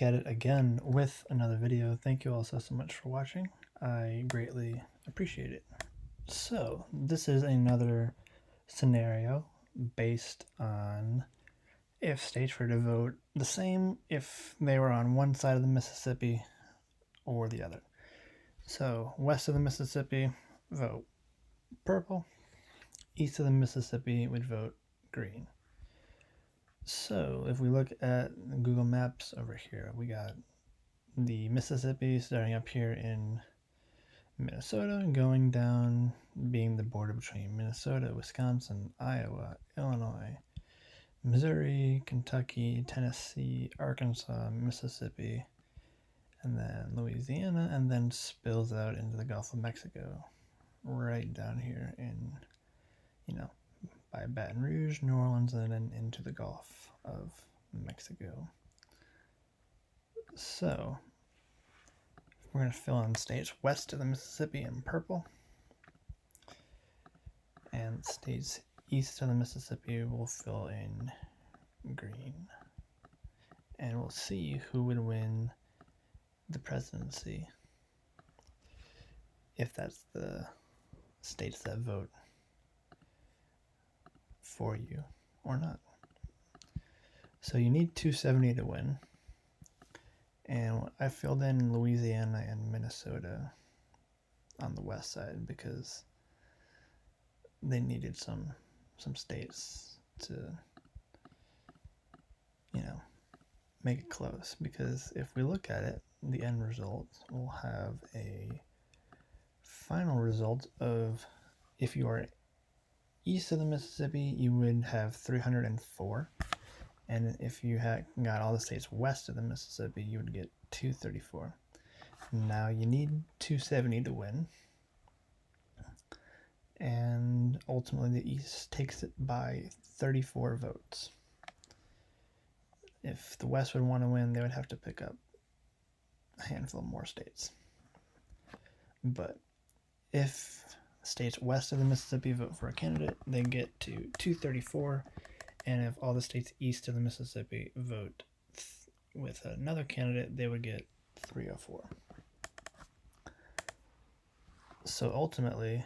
at it again with another video. Thank you all so much for watching. I greatly appreciate it. So this is another scenario based on if states were to vote the same if they were on one side of the Mississippi or the other. So west of the Mississippi, vote purple. East of the Mississippi would vote green. So if we look at Google Maps over here, we got the Mississippi starting up here in Minnesota and going down, being the border between Minnesota, Wisconsin, Iowa, Illinois, Missouri, Kentucky, Tennessee, Arkansas, Mississippi, and then Louisiana, and then spills out into the Gulf of Mexico, right down here in, by Baton Rouge, New Orleans, and then into the Gulf of Mexico. So we're going to fill in states west of the Mississippi in purple, and states east of the Mississippi will fill in green. And we'll see who would win the presidency if that's the states that vote for you or not. So you need 270 to win. And I filled in Louisiana and Minnesota on the west side because they needed some states to, make it close. Because if we look at it, the end result will have a final result of, if you are east of the Mississippi, you would have 304. And if you had got all the states west of the Mississippi, you would get 234. Now you need 270 to win. And ultimately the East takes it by 34 votes. If the West would want to win, they would have to pick up a handful more states. But if states west of the Mississippi vote for a candidate, they get to 234. And if all the states east of the Mississippi vote with another candidate, they would get 304. So ultimately,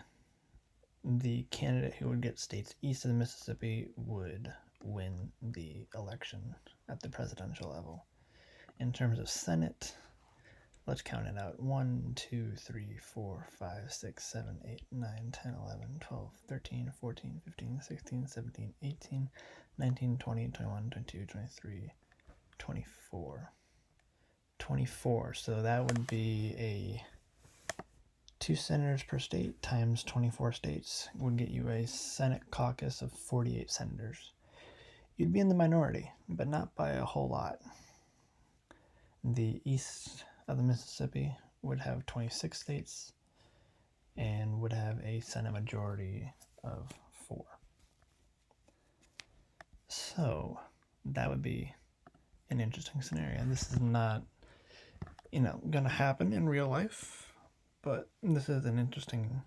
the candidate who would get states east of the Mississippi would win the election at the presidential level. In terms of Senate, let's count it out. 1, 2, 3, 4, 5, 6, 7, 8, 9, 10, 11, 12, 13, 14, 15, 16, 17, 18, 19, 20, 21, 22, 23, 24. 24. So that would be a 2 senators per state times 24 states would get you a Senate caucus of 48 senators. You'd be in the minority, but not by a whole lot. The east of the Mississippi would have 26 states and would have a Senate majority of 4. So that would be an interesting scenario. This is not, going to happen in real life, but this is an interesting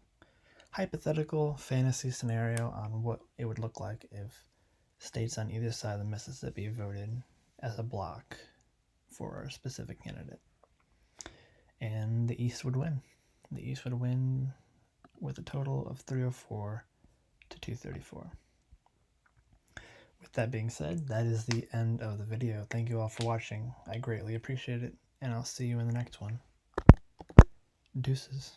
hypothetical fantasy scenario on what it would look like if states on either side of the Mississippi voted as a block for a specific candidate. And the East would win. The East would win with a total of 304 to 234. With that being said, that is the end of the video. Thank you all for watching. I greatly appreciate it, and I'll see you in the next one. Deuces.